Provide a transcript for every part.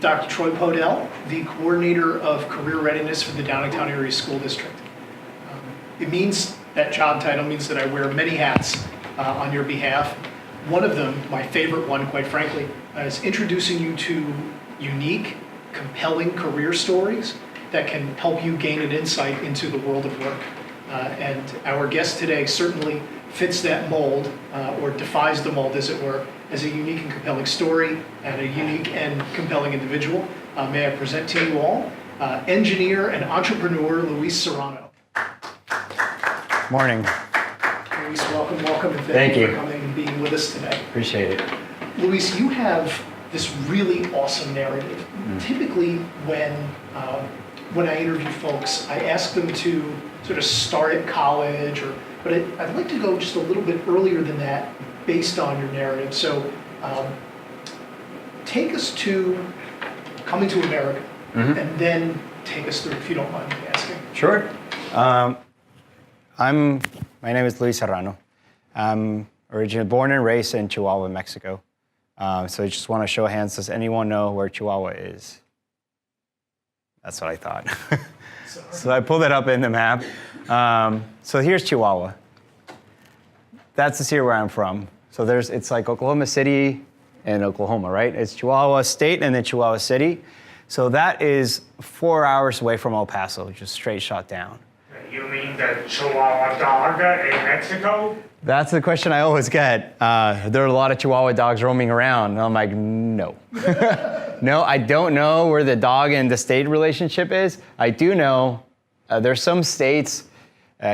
Dr. Troy Podell, the Coordinator of Career Readiness for the Downingtown Area School District. It means, that job title means that I wear many hats on your behalf. One of them, my favorite one, quite frankly, is introducing you to unique, compelling career stories that can help you gain an insight into the world of work. And our guest today certainly fits that mold, or defies the mold, as it were, as a unique and compelling story and a unique and compelling individual. May I present to you all engineer and entrepreneur Luis Serrano. Morning. Luis, welcome, and Thank you for coming and being with us today. Appreciate it. Luis, you have this really awesome narrative. Typically, when I interview folks, I ask them to sort of start at college, but I'd like to go just a little bit earlier than that, based on your narrative. So, take us to coming to America, and then take us through, if you don't mind me asking. Sure. My name is Luis Serrano. I'm originally born and raised in Chihuahua, Mexico. So I just want to show of hands. Does anyone know where Chihuahua is? That's what I thought. So I pulled it up in the map. So here's Chihuahua. That's the city where I'm from. So it's like Oklahoma City and Oklahoma, right? It's Chihuahua State and then Chihuahua City. So that is 4 hours away from El Paso, just straight shot down. You mean the Chihuahua dog in Mexico? That's the question I always get. There are a lot of Chihuahua dogs roaming around. And I'm like, no. No, I don't know where the dog and the state relationship is. I do know there's some states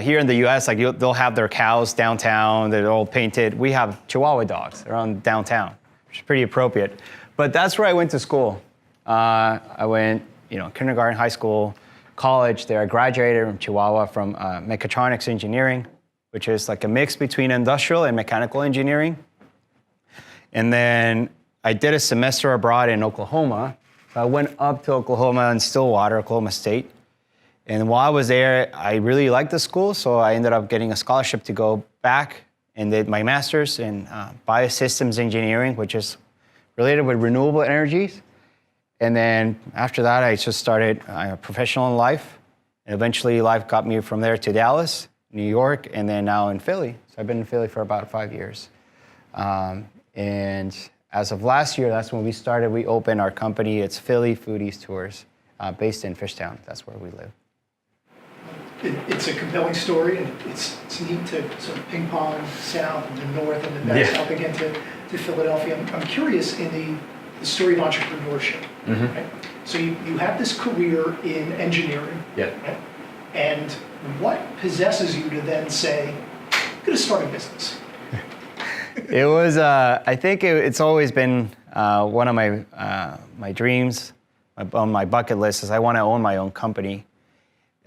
here in the US, like they'll have their cows downtown, they're all painted. We have Chihuahua dogs around downtown, which is pretty appropriate. But that's where I went to school. I went, kindergarten, high school, college there. I graduated from Chihuahua from mechatronics engineering, which is like a mix between industrial and mechanical engineering. And then I did a semester abroad in Oklahoma. I went up to Oklahoma and Stillwater, Oklahoma State. And while I was there, I really liked the school, so I ended up getting a scholarship to go back and did my master's in biosystems engineering, which is related with renewable energies. And then after that, I just started professional in life. And eventually life got me from there to Dallas, New York, and then now in Philly. So I've been in Philly for about 5 years. And as of last year, that's when we opened our company. It's Philly Foodies Tours, based in Fishtown. That's where we live. It's a compelling story, and it's neat to sort of ping pong south and then north and then back south again to Philadelphia. I'm curious in the story of entrepreneurship. Right? So you have this career in engineering, right? And what possesses you to then say, I'm going to start a business? It was, I think it's always been one of my dreams on my bucket list is I want to own my own company.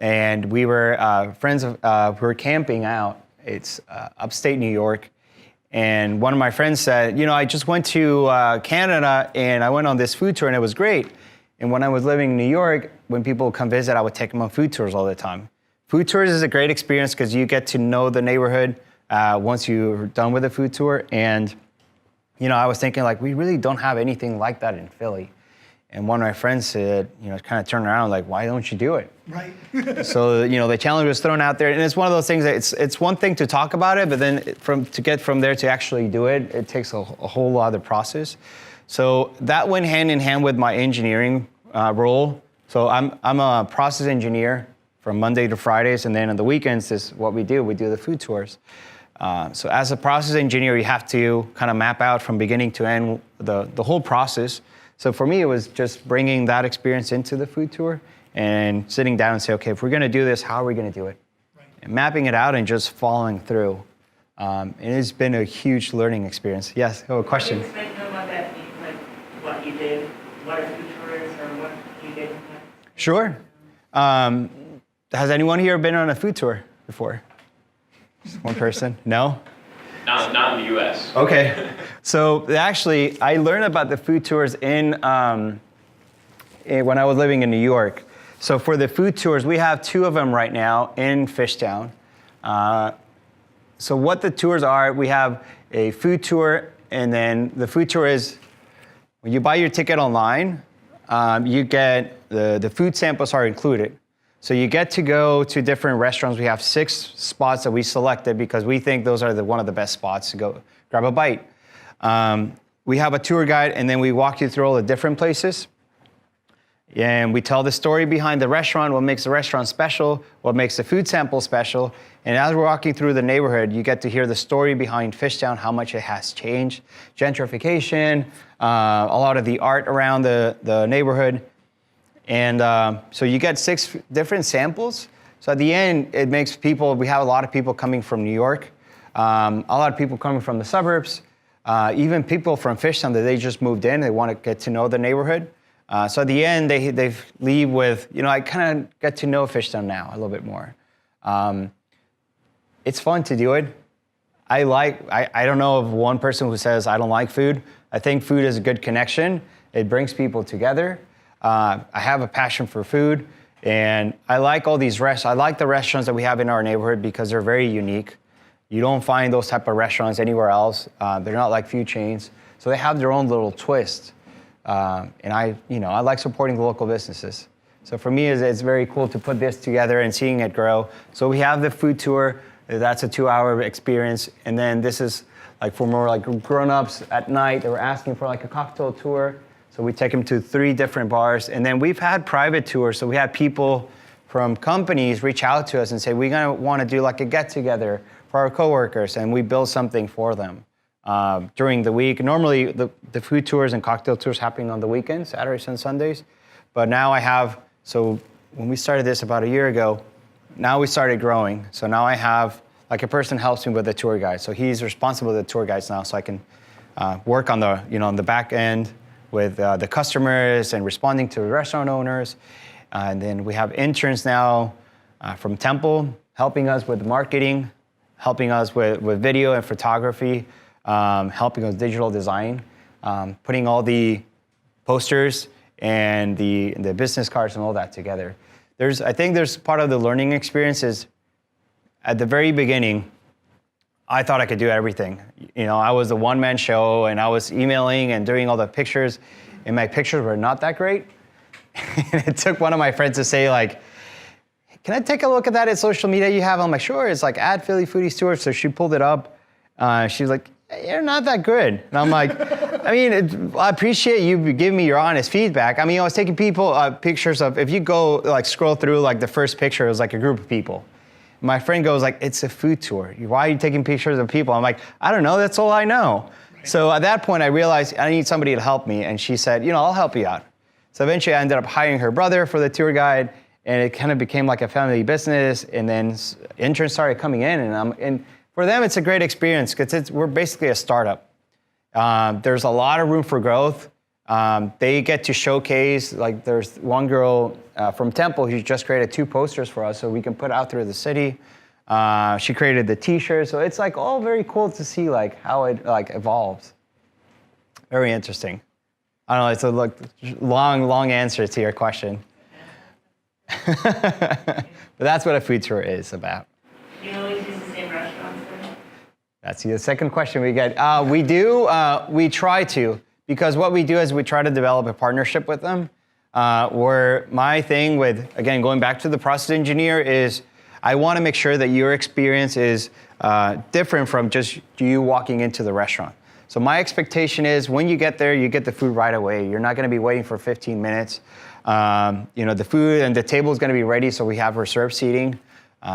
And we were friends who were camping out. It's upstate New York. And one of my friends said, I just went to Canada and I went on this food tour and it was great. And when I was living in New York, when people would come visit, I would take them on food tours all the time. Food tours is a great experience because you get to know the neighborhood once you're done with a food tour. And, I was thinking we really don't have anything like that in Philly. And one of my friends said, kind of turned around why don't you do it? Right. So, the challenge was thrown out there. And it's one of those things that it's one thing to talk about it, but then to get from there to actually do it, it takes a whole other process. So that went hand in hand with my engineering role. So I'm a process engineer from Monday to Fridays. And then on the weekends is what we do. We do the food tours. So as a process engineer, you have to kind of map out from beginning to end the whole process. So for me, it was just bringing that experience into the food tour and sitting down and say, okay, if we're going to do this, how are we going to do it? Right. And mapping it out and just following through. And it's been a huge learning experience. Yes, a question? Can you explain what that means, what you did, what a food tour is, or what you did? Sure. Has anyone here been on a food tour before? One person? No? Not in the U.S. Okay. So actually, I learned about the food tours when I was living in New York. So for the food tours, we have 2 of them right now in Fishtown. So what the tours are, we have a food tour, and then the food tour is when you buy your ticket online, you get the food samples are included. So you get to go to different restaurants. We have 6 spots that we selected because we think those are one of the best spots to go grab a bite. We have a tour guide, and then we walk you through all the different places. And we tell the story behind the restaurant, what makes the restaurant special, what makes the food sample special. And as we're walking through the neighborhood, you get to hear the story behind Fishtown, how much it has changed, gentrification, a lot of the art around the neighborhood. And so you get 6 different samples. So at the end, it makes people, we have a lot of people coming from New York, a lot of people coming from the suburbs, even people from Fishtown that they just moved in, they want to get to know the neighborhood. So at the end, they leave with, I kind of get to know Fishtown now a little bit more. It's fun to do it. I don't know of one person who says, I don't like food. I think food is a good connection. It brings people together. I have a passion for food, and I like all these restaurants. I like the restaurants that we have in our neighborhood because they're very unique. You don't find those type of restaurants anywhere else. They're not like food chains. So they have their own little twist. And I like supporting the local businesses. So for me, it's very cool to put this together and seeing it grow. So we have the food tour. That's a 2-hour experience. And then this is like for more like grown-ups at night. They were asking for like a cocktail tour. So we take them to 3 different bars. And then we've had private tours. So we had people from companies reach out to us and say, we're going to want to do like a get-together for our coworkers. And we build something for them. During the week. Normally, the food tours and cocktail tours happening on the weekends, Saturdays and Sundays. But now so when we started this about a year ago, now we started growing. So now I have, like a person helps me with the tour guide. So he's responsible for the tour guides now, so I can work on on the back end with the customers and responding to the restaurant owners. And then we have interns now from Temple helping us with marketing, helping us with video and photography, helping us digital design, putting all the posters and the business cards and all that together. I think there's part of the learning experience is at the very beginning, I thought I could do everything. I was a one-man show and I was emailing and doing all the pictures, and my pictures were not that great. And it took one of my friends to say like, can I take a look at that in social media you have? I'm like, sure, it's like @Philly Foodies Tour. So she pulled it up. She was like, you're not that good. And I'm like, I appreciate you giving me your honest feedback. I was taking people pictures of, if you go like scroll through like the first picture, it was like a group of people. My friend goes like, it's a food tour. Why are you taking pictures of people? I'm like, I don't know, that's all I know. Right. So at that point I realized I need somebody to help me, and she said, I'll help you out. So eventually I ended up hiring her brother for the tour guide, and it kind of became like a family business, and then interns started coming in, and for them, it's a great experience because we're basically a startup. There's a lot of room for growth. They get to showcase, like there's one girl from Temple who just created 2 posters for us so we can put out through the city. She created the t-shirt. So it's like all very cool to see like how it like evolves. Very interesting. I don't know, it's a long answer to your question. But that's what a food tour is about. You always use the same restaurants then? That's the second question we get. We do, we try to, because what we do is we try to develop a partnership with them. Where my thing with, again, going back to the process engineer is I want to make sure that your experience is different from just you walking into the restaurant. So my expectation is when you get there, you get the food right away. You're not going to be waiting for 15 minutes. The food and the table is going to be ready, so we have reserved seating.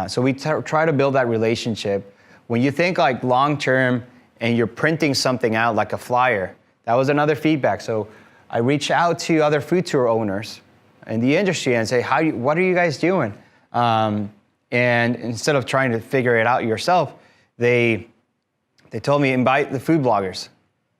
So we try to build that relationship. When you think like long-term and you're printing something out like a flyer, that was another feedback. So I reach out to other food tour owners in the industry and say, what are you guys doing? And instead of trying to figure it out yourself, they told me invite the food bloggers.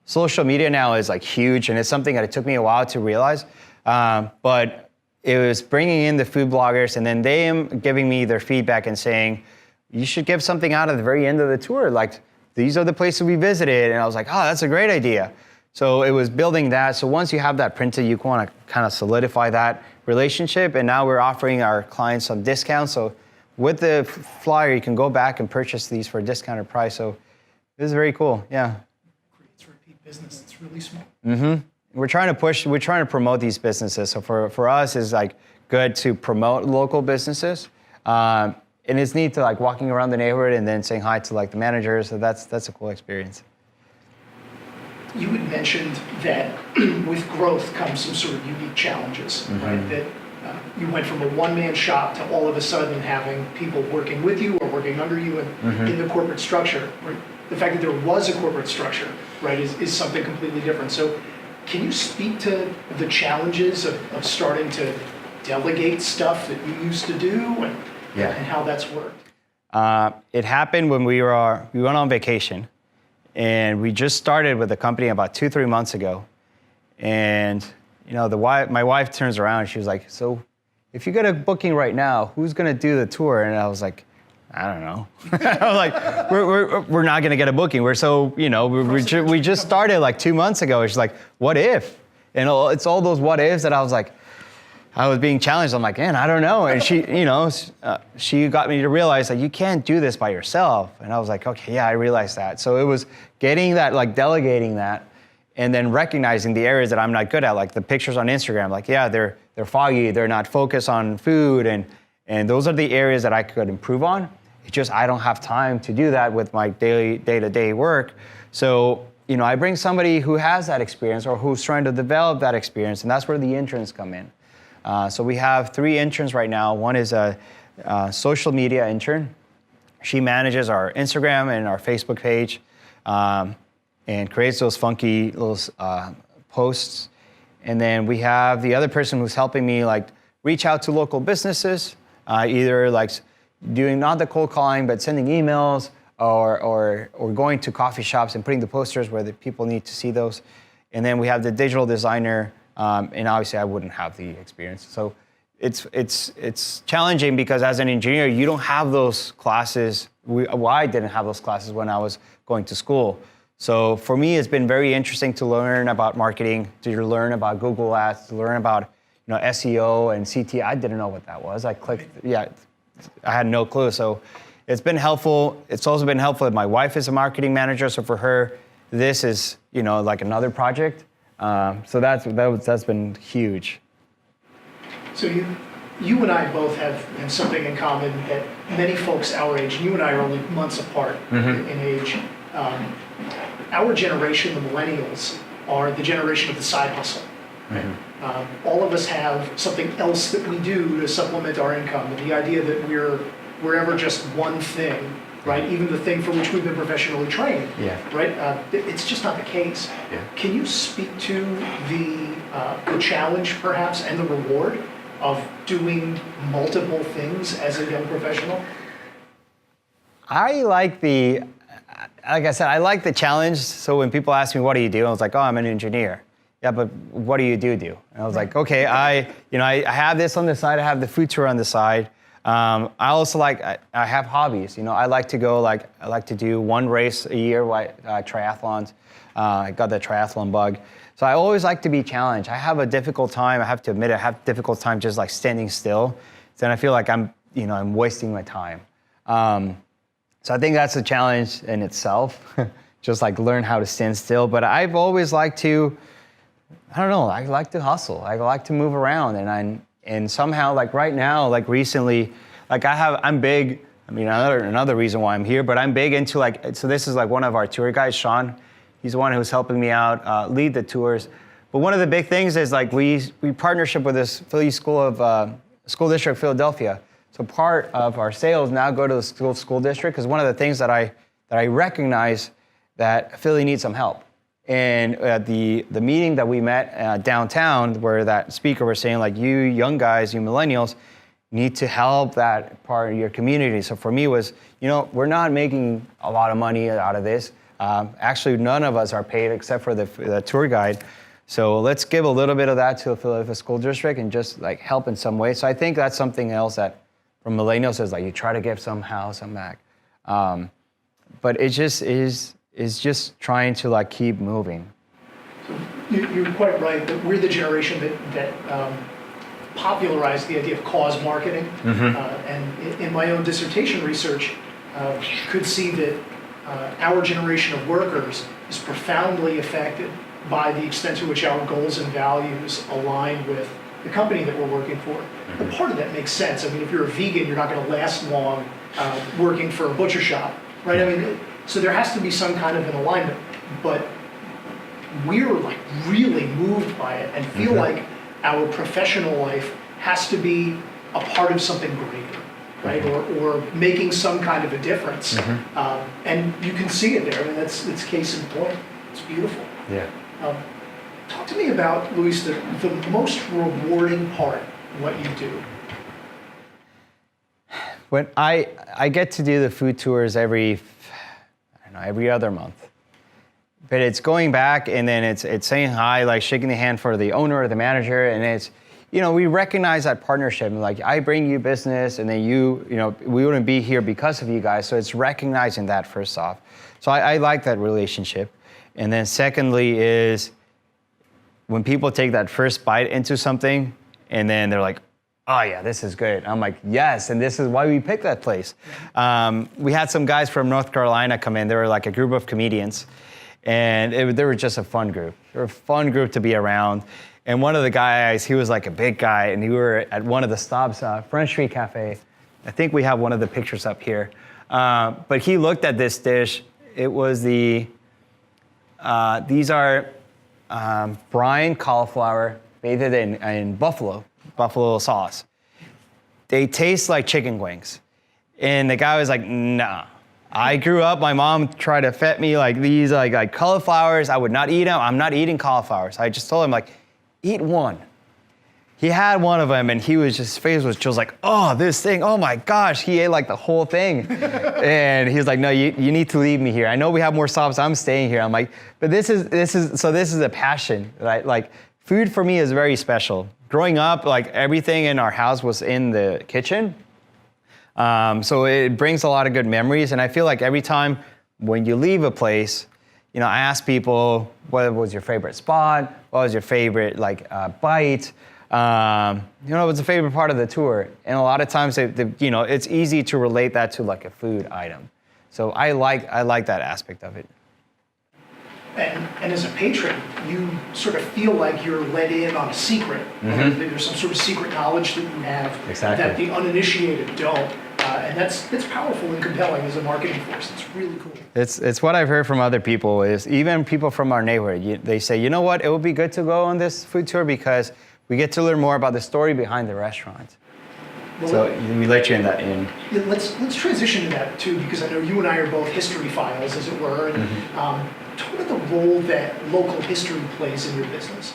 Social media now is like huge, and it's something that it took me a while to realize. But it was bringing in the food bloggers and then them giving me their feedback and saying, you should give something out at the very end of the tour. Like, these are the places we visited. And I was like, oh, that's a great idea. So it was building that. So once you have that printed, you want to kind of solidify that relationship. And now we're offering our clients some discounts. So with the flyer, you can go back and purchase these for a discounted price. So this is very cool. Yeah. Creates repeat business. It's really small. Mm-hmm. we're trying to promote these businesses. So for us, it's like good to promote local businesses. And it's neat to like walking around the neighborhood and then saying hi to like the managers. So that's a cool experience. You had mentioned that with growth comes some sort of unique challenges, right? That you went from a one-man shop to all of a sudden having people working with you or working under you in the corporate structure. Right? The fact that there was a corporate structure, right, is something completely different. So can you speak to the challenges of starting to delegate stuff that you used to do and how that's worked? It happened when we went on vacation, and we just started with the company about 2-3 months ago. And you know, my wife turns around and she was like, "So, if you get a booking right now, who's gonna do the tour?" And I was like, "I don't know." I was like, "We're not gonna get a booking. We're so, you know, we just started like 2 months ago." She's like, "What if?" And it's all those what ifs that I was like, I was being challenged. I'm like, "Man, I don't know." And she, you know, she got me to realize that you can't do this by yourself. And I was like, "Okay, yeah, I realized that." So it was getting that, like delegating that, and then recognizing the areas that I'm not good at, like the pictures on Instagram. Like, yeah, they're foggy, they're not focused on food, and those are the areas that I could improve on. It's just I don't have time to do that with my day-to-day work. So, you know, I bring somebody who has that experience or who's trying to develop that experience, and that's where the interns come in. So we have 3 interns right now. One is a social media intern. She manages our Instagram and our Facebook page. And creates those funky little posts. And then we have the other person who's helping me like reach out to local businesses, either like doing not the cold calling, but sending emails or going to coffee shops and putting the posters where the people need to see those. And then we have the digital designer, and obviously I wouldn't have the experience. So it's challenging because as an engineer, you don't have those classes. I didn't have those classes when I was going to school. So for me, it's been very interesting to learn about marketing, to learn about Google Ads, to learn about, you know, SEO and CT. I didn't know what that was. I clicked, I had no clue. So it's been helpful. It's also been helpful that my wife is a marketing manager. So for her, this is, you know, like another project. So that's been huge. So you and I both have something in common that many folks our age, and you and I are only months apart in age. Our generation, the millennials, are the generation of the side hustle. Right? All of us have something else that we do to supplement our income. And the idea that we're ever just one thing, right? Even the thing for which we've been professionally trained, right? It's just not the case. Yeah. Can you speak to the challenge, perhaps, and the reward of doing multiple things as a young professional? Like I said, I like the challenge. So when people ask me, "What do you do?" I was like, "Oh, I'm an engineer." "Yeah, but what do you do?" And I was like, "Okay, I have this on the side. I have the food tour on the side. I also I have hobbies. You know, I like to do one race a year, triathlons. I got the triathlon bug. So I always like to be challenged. I have a difficult time. I have to admit, I have a difficult time just like standing still. Then I feel like I'm wasting my time. So I think that's a challenge in itself, just like learn how to stand still. But I've always liked to, I don't know, I like to hustle. I like to move around, and somehow like right now, like recently, like I'm big. I mean, another reason why I'm here, but I'm big into so this is like one of our tour guides, Sean. He's the one who's helping me out, lead the tours. But one of the big things is like we partnership with this Philly School District Philadelphia. So part of our sales now go to the school district because one of the things that I recognize that Philly needs some help. And at the meeting that we met downtown, where that speaker was saying like, you young guys, you millennials, need to help that part of your community. So for me was, we're not making a lot of money out of this. Actually, none of us are paid except for the tour guide. So let's give a little bit of that to the Philadelphia School District and just like help in some way. So I think that's something else that from millennials is like you try to give somehow, some back. But it just is just trying to like keep moving. So you're quite right that we're the generation that popularized the idea of cause marketing. And in my own dissertation research, could see that our generation of workers is profoundly affected by the extent to which our goals and values align with the company that we're working for. And part of that makes sense. I mean, if you're a vegan, you're not going to last long working for a butcher shop, right? I mean, so there has to be some kind of an alignment. But we're like really moved by it and feel like our professional life has to be a part of something greater, right? Or making some kind of a difference. And you can see it there. I mean, that's case in point. It's beautiful. Yeah. Talk to me about, Luis, the most rewarding part of what you do. When I get to do the food tours every other month. But it's going back and then it's saying hi, like shaking the hand for the owner or the manager, and it's, we recognize that partnership. Like, I bring you business, and then we wouldn't be here because of you guys. So it's recognizing that first off. So I like that relationship. And then secondly is when people take that first bite into something, and then they're like, oh yeah, this is good. I'm like, yes, and this is why we picked that place. We had some guys from North Carolina come in. They were like a group of comedians. And they were just a fun group. They were a fun group to be around. And one of the guys, he was like a big guy, and we were at one of the stops, French Street Cafe. I think we have one of the pictures up here. But he looked at this dish. It was these are brine cauliflower bathed in buffalo sauce. They taste like chicken wings. And the guy was like, nah. I grew up, my mom tried to feed me like these like cauliflowers. I would not eat them. I'm not eating cauliflowers. I just told him, like, eat one. He had one of them, and his face was just like, oh, this thing, oh my gosh. He ate like the whole thing. And he was like, no, you need to leave me here. I know we have more stops, I'm staying here. I'm like, but this is a passion, right? Like, food for me is very special. Growing up, like, everything in our house was in the kitchen. So it brings a lot of good memories, and I feel like every time when you leave a place, I ask people, what was your favorite spot? What was your favorite bite? What's the favorite part of the tour? And a lot of times, it's easy to relate that to like a food item. So I like that aspect of it. And as a patron, you sort of feel like you're let in on a secret. There's some sort of secret knowledge that you have that the uninitiated don't. And that's powerful and compelling as a marketing force. It's really cool. It's what I've heard from other people, is even people from our neighborhood. They say, you know what, it would be good to go on this food tour because we get to learn more about the story behind the restaurant. Well, so we let you in that in. Yeah, let's transition to that too, because I know you and I are both history files, as it were. And talk about the role that local history plays in your business.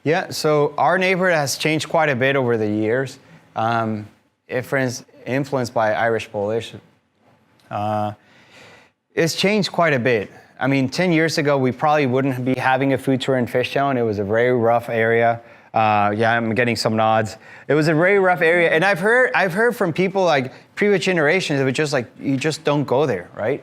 Yeah, so our neighborhood has changed quite a bit over the years. Influenced by Irish Polish. It's changed quite a bit. I mean, 10 years ago, we probably wouldn't be having a food tour in Fishtown. It was a very rough area. I'm getting some nods. It was a very rough area, and I've heard from people like previous generations, it was just like, you just don't go there, right?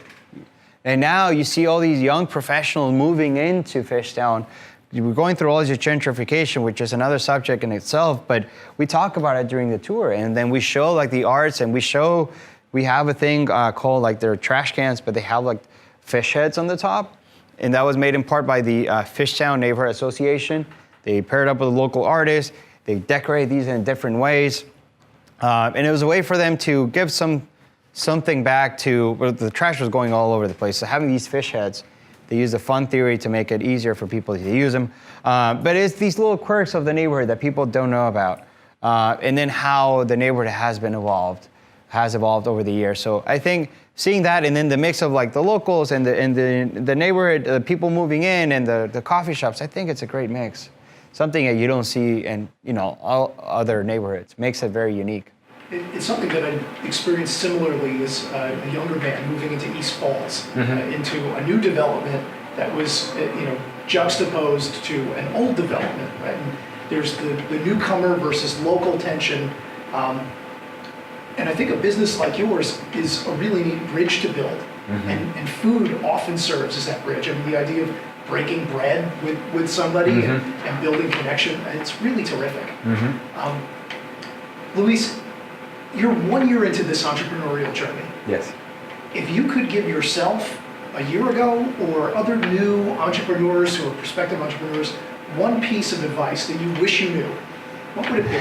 And now you see all these young professionals moving into Fishtown. We're going through all this gentrification, which is another subject in itself, but we talk about it during the tour, and then we show like the arts, and we have a thing called like they're trash cans, but they have like fish heads on the top, and that was made in part by the Fishtown Neighborhood Association. They paired up with local artists. They decorate these in different ways, and it was a way for them to give something back to. Well, the trash was going all over the place, so having these fish heads. They use the fun theory to make it easier for people to use them. But it's these little quirks of the neighborhood that people don't know about. And then how the neighborhood has evolved over the years. So I think seeing that, and then the mix of like the locals and the neighborhood, the people moving in, and the coffee shops, I think it's a great mix. Something that you don't see in all other neighborhoods. Makes it very unique. It's something that I experienced similarly as a younger man moving into East Falls, into a new development that was, juxtaposed to an old development, right? And there's the newcomer versus local tension. And I think a business like yours is a really neat bridge to build. And food often serves as that bridge. I mean, the idea of breaking bread with somebody and building connection, it's really terrific. Luis, you're 1 year into this entrepreneurial journey. Yes. If you could give yourself a year ago, or other new entrepreneurs who are prospective entrepreneurs, one piece of advice that you wish you knew, what would it be?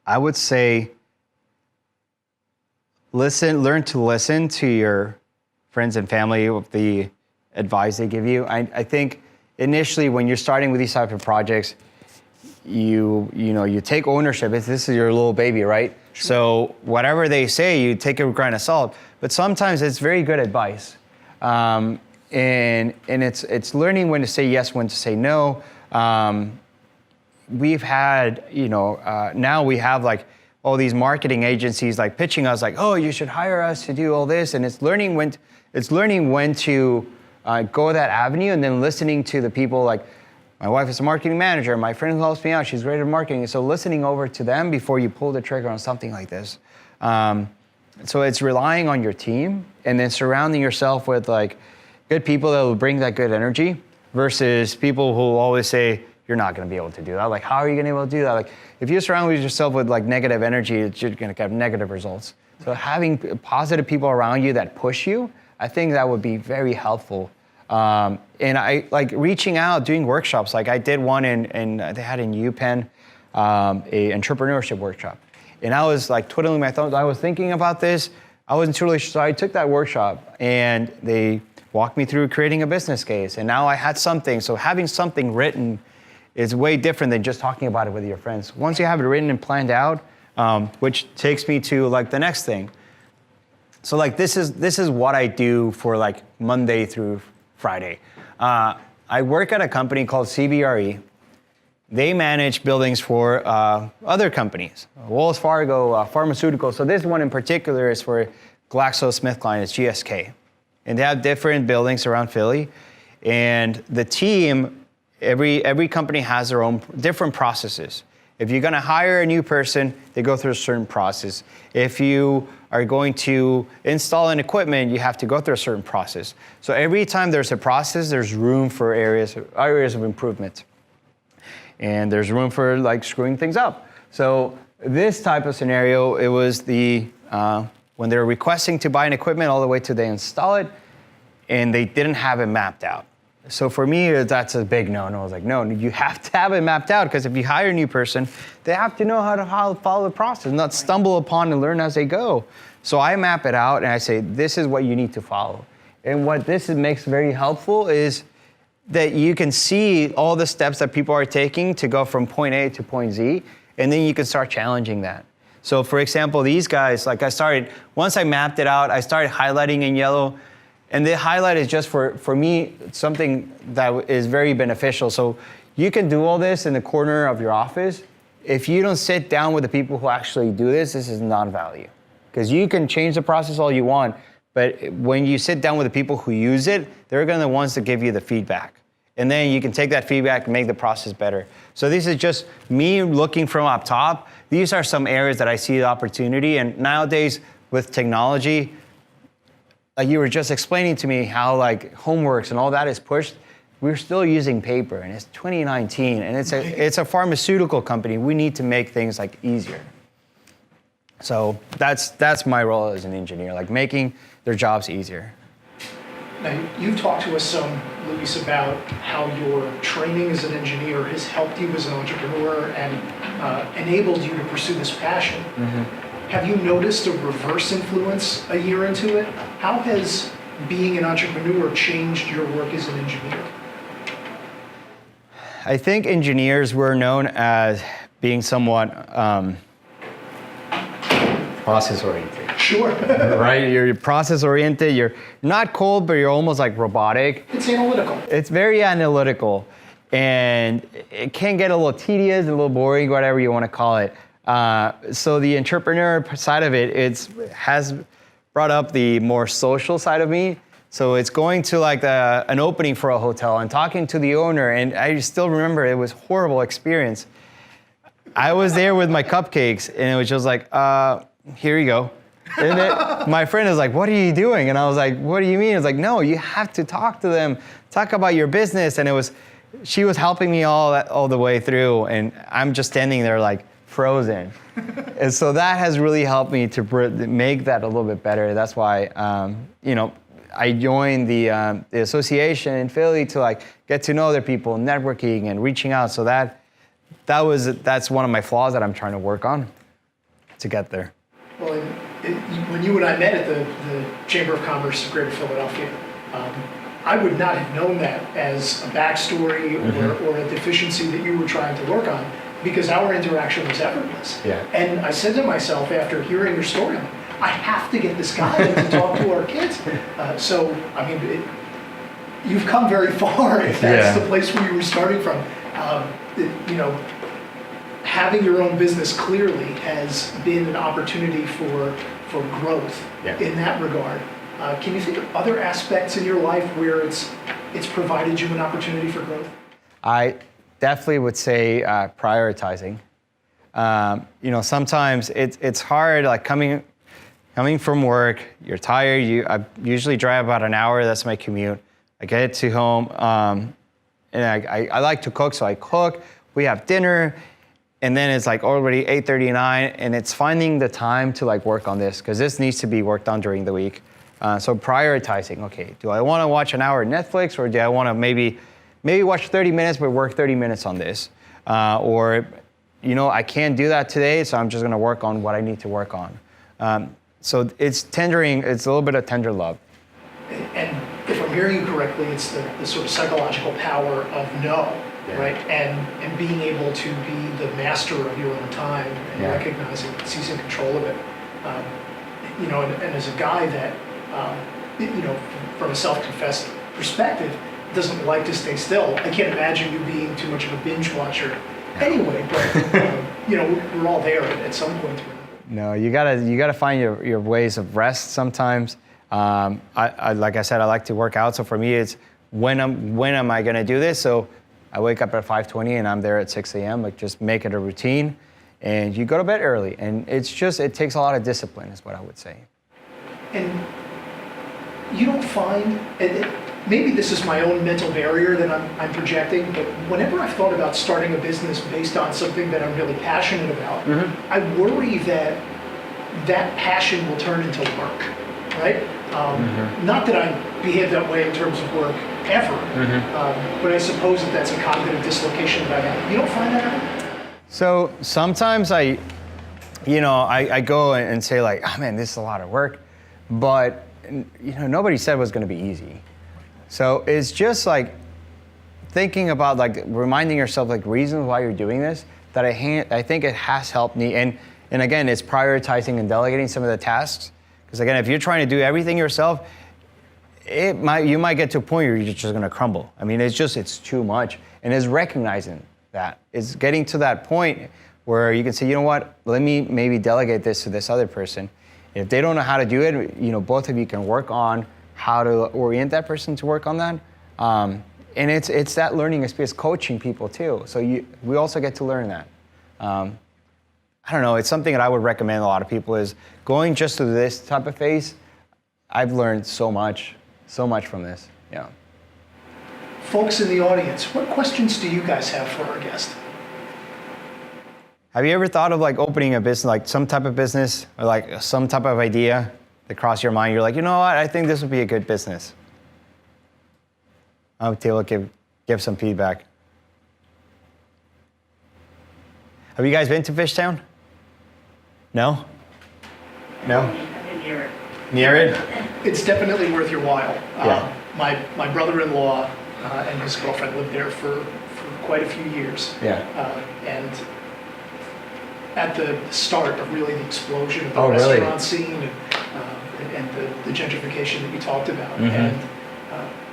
I would say learn to listen to your friends and family with the advice they give you. I think initially when you're starting with these type of projects, you take ownership. This is your little baby, right? Sure. So whatever they say, you take it with a grain of salt. But sometimes it's very good advice, and it's learning when to say yes, when to say no. We've had, now we have like all these marketing agencies like pitching us like, oh, you should hire us to do all this, and it's learning when to go that avenue, and then listening to the people like. My wife is a marketing manager. My friend who helps me out, she's great at marketing. So listening over to them before you pull the trigger on something like this. So it's relying on your team and then surrounding yourself with like good people that will bring that good energy versus people who always say, you're not gonna be able to do that. Like, how are you gonna be able to do that? Like, if you surround yourself with like negative energy, you're gonna have negative results. So having positive people around you that push you, I think that would be very helpful. And I like reaching out, doing workshops. Like I did one they had in UPenn, a entrepreneurship workshop. And I was like twiddling my thumbs. I was thinking about this. I wasn't totally sure. So I took that workshop and they walked me through creating a business case. And now I had something. So having something written is way different than just talking about it with your friends. Once you have it written and planned out, which takes me to like the next thing. So like this is what I do for like Monday through Friday. I work at a company called CBRE. They manage buildings for other companies, Wells Fargo, pharmaceuticals. So this one in particular is for GlaxoSmithKline, it's GSK. And they have different buildings around Philly. And the team, every company has their own different processes. If you're gonna hire a new person, they go through a certain process. If you are going to install an equipment, you have to go through a certain process. So every time there's a process, there's room for areas of improvement. And there's room for like screwing things up. So this type of scenario, it was when they're requesting to buy an equipment all the way to they install it, and they didn't have it mapped out. So for me, that's a big no. And I was like, no, you have to have it mapped out, because if you hire a new person, they have to know how to follow the process, not stumble upon and learn as they go. So I map it out and I say, this is what you need to follow. And what this makes very helpful is that you can see all the steps that people are taking to go from point A to point Z, and then you can start challenging that. So for example, these guys, like once I mapped it out, I started highlighting in yellow. And the highlight is just for me, something that is very beneficial. So you can do all this in the corner of your office. If you don't sit down with the people who actually do this is non-value. Because you can change the process all you want, but when you sit down with the people who use it, they're gonna be the ones that give you the feedback. And then you can take that feedback and make the process better. So this is just me looking from up top. These are some areas that I see the opportunity, and nowadays with technology, like you were just explaining to me how like homeworks and all that is pushed, we're still using paper, and it's 2019, and it's a pharmaceutical company. We need to make things like easier. So that's my role as an engineer, like making their jobs easier. Now, you've talked to us some, Luis, about how your training as an engineer has helped you as an entrepreneur and enabled you to pursue this passion. Mm-hmm. Have you noticed a reverse influence a year into it? How has being an entrepreneur changed your work as an engineer? I think engineers were known as being somewhat process-oriented. Sure. Right? You're process-oriented. You're not cold, but you're almost like robotic. It's analytical. It's very analytical. And it can get a little tedious, a little boring, whatever you want to call it. So the entrepreneur side of it, has brought up the more social side of me. So it's going to like an opening for a hotel and talking to the owner, and I still remember it was a horrible experience. I was there with my cupcakes, and it was just like, here you go. And then my friend is like, what are you doing? And I was like, what do you mean? It's like, no, you have to talk to them, talk about your business. And she was helping me all the way through, and I'm just standing there like, frozen. And so that has really helped me to make that a little bit better. That's why, I joined the association in Philly to like get to know other people, networking and reaching out. So that's one of my flaws that I'm trying to work on to get there. Well, when you and I met at the Chamber of Commerce of Greater Philadelphia, I would not have known that as a backstory or a deficiency that you were trying to work on, because our interaction was effortless. Yeah. And I said to myself after hearing your story, I'm like, I have to get this guy in to talk to our kids. You've come very far if that's the place where you were starting from. Having your own business clearly has been an opportunity for growth in that regard. Can you think of other aspects in your life where it's provided you an opportunity for growth? I definitely would say prioritizing. Sometimes it's hard, like coming from work, you're tired. I usually drive about an hour. That's my commute. I get to home, and I like to cook, so I cook. We have dinner. And then it's like already 8:39, and it's finding the time to like work on this, because this needs to be worked on during the week. So prioritizing, okay, do I want to watch an hour of Netflix, or do I want to maybe watch 30 minutes but work 30 minutes on this? I can't do that today, so I'm just going to work on what I need to work on. So it's a little bit of tender love. And if I'm hearing you correctly, it's the sort of psychological power of no. Yeah. Right, and being able to be the master of your own time and recognizing, seizing control of it. And as a guy that, from a self-confessed perspective, doesn't like to stay still, I can't imagine you being too much of a binge watcher anyway, but, we're all there at some point. No, you gotta find your ways of rest sometimes. Like I said, I like to work out, so for me it's when am I gonna do this? So I wake up at 5:20 and I'm there at 6 a.m. Like, just make it a routine, and you go to bed early. And it takes a lot of discipline, is what I would say. And you don't find, and maybe this is my own mental barrier that I'm projecting, but whenever I've thought about starting a business based on something that I'm really passionate about, I worry that passion will turn into work, right? Not that I behave that way in terms of work ever, but I suppose that's a cognitive dislocation that I have. You don't find that out? So sometimes I go and say like, oh man, this is a lot of work, but nobody said it was going to be easy. So it's just like thinking about like reminding yourself like reasons why you're doing this, that I think it has helped me. And again, it's prioritizing and delegating some of the tasks. Because again, if you're trying to do everything yourself, you might get to a point where you're just going to crumble. I mean, it's too much. And it's recognizing that. It's getting to that point where you can say, you know what, let me maybe delegate this to this other person. If they don't know how to do it, both of you can work on how to orient that person to work on that. And it's that learning experience, coaching people too. So we also get to learn that. I don't know, it's something that I would recommend a lot of people is going just through this type of phase. I've learned so much from this, yeah. Folks in the audience, what questions do you guys have for our guest? Have you ever thought of like opening a business, like some type of business or like some type of idea that crossed your mind? You're like, you know what, I think this would be a good business. I'll give some feedback. Have you guys been to Fishtown? No? No? I've been near it. Near it? It's definitely worth your while. Yeah. My brother-in-law and his girlfriend lived there for quite a few years. Yeah. And at the start of really the explosion of the Oh, really? restaurant scene and the gentrification that you talked about. And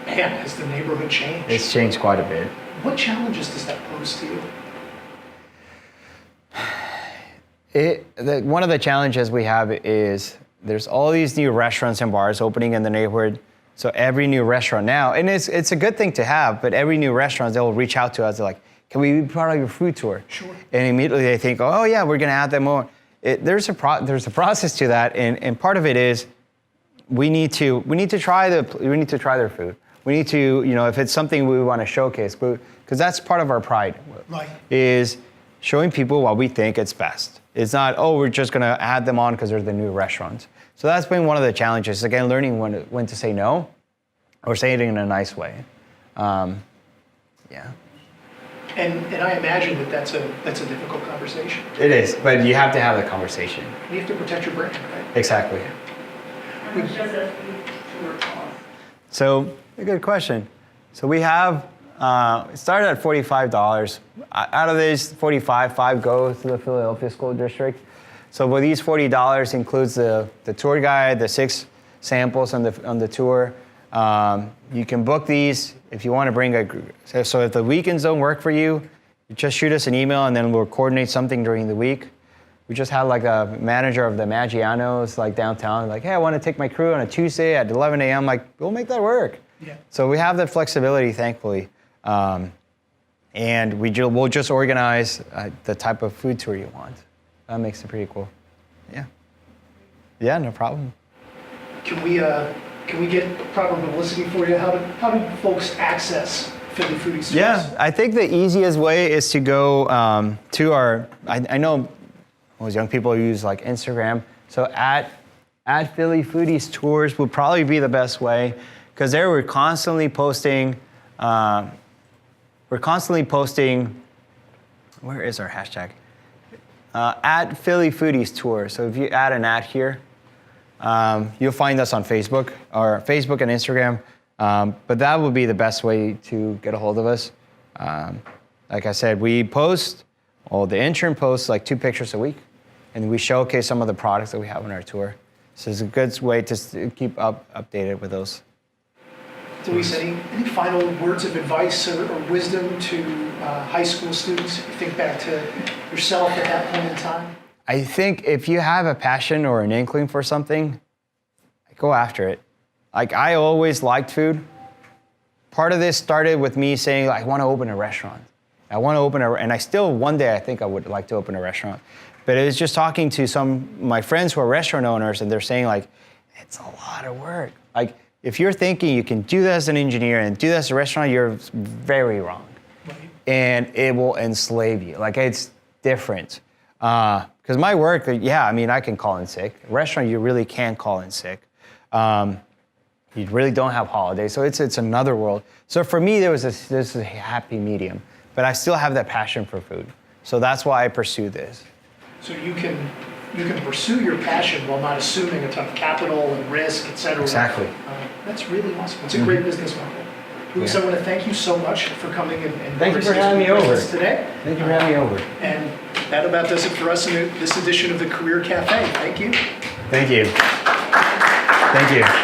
man, has the neighborhood changed? It's changed quite a bit. What challenges does that pose to you? One of the challenges we have is there's all these new restaurants and bars opening in the neighborhood. So every new restaurant now, and it's a good thing to have, but every new restaurant, they'll reach out to us. They're like, can we be part of your food tour? Sure. And immediately they think, oh yeah, we're gonna add them more. There's a process to that, and part of it is we need to try their food. We need to, if it's something we want to showcase, because that's part of our pride. Right. Is showing people what we think is best. It's not, oh, we're just gonna add them on because they're the new restaurants. So that's been one of the challenges. Again, learning when to say no or say it in a nice way. Yeah. And I imagine that's a difficult conversation. It is, but you have to have the conversation. You have to protect your brand, right? Exactly. How much does a food tour cost? So, a good question. So we have, it started at $45. Out of these 45, 5 go to the Philadelphia School District. So with these $40 includes the tour guide, the 6 samples on the tour. You can book these if you want to bring a group. So if the weekends don't work for you, you just shoot us an email and then we'll coordinate something during the week. We just had like a manager of the Maggiano's like downtown, like, hey, I want to take my crew on a Tuesday at 11 a.m. Like, we'll make that work. Yeah. So we have the flexibility, thankfully. And we'll just organize the type of food tour you want. That makes it pretty cool. Yeah. Yeah, no problem. Can we get proper publicity for you? How do folks access Philly Foodies? Yeah, I think the easiest way is to go to our, I know most young people use like Instagram. So at Philly Foodies Tours would probably be the best way, because there we're constantly posting, where is our hashtag? At Philly Foodies Tour. So if you add an ad here, you'll find us on Facebook and Instagram. But that would be the best way to get a hold of us. Like I said, we post, the intern posts like 2 pictures a week, and we showcase some of the products that we have on our tour. So it's a good way to keep updated with those. Luis, any final words of advice or wisdom to high school students? If you think back to yourself at that point in time. I think if you have a passion or an inkling for something, go after it. Like, I always liked food. Part of this started with me saying, I want to open a restaurant. And I still, one day, I think I would like to open a restaurant. But it was just talking to some of my friends who are restaurant owners, and they're saying, like, it's a lot of work. Like, if you're thinking you can do that as an engineer and do that as a restaurant, you're very wrong. Right. And it will enslave you. Like, it's different. Because my work, I can call in sick. A restaurant, you really can call in sick. You really don't have holidays, so it's another world. So for me, there's a happy medium, but I still have that passion for food. So that's why I pursue this. So you can pursue your passion while not assuming a ton of capital and risk, et cetera. Exactly. That's really awesome. It's a great business model. Luis, I want to thank you so much for coming and Thank you for having me over today. Thank you for having me over. And that about does it for us in this edition of the Career Cafe. Thank you. Thank you. Thank you.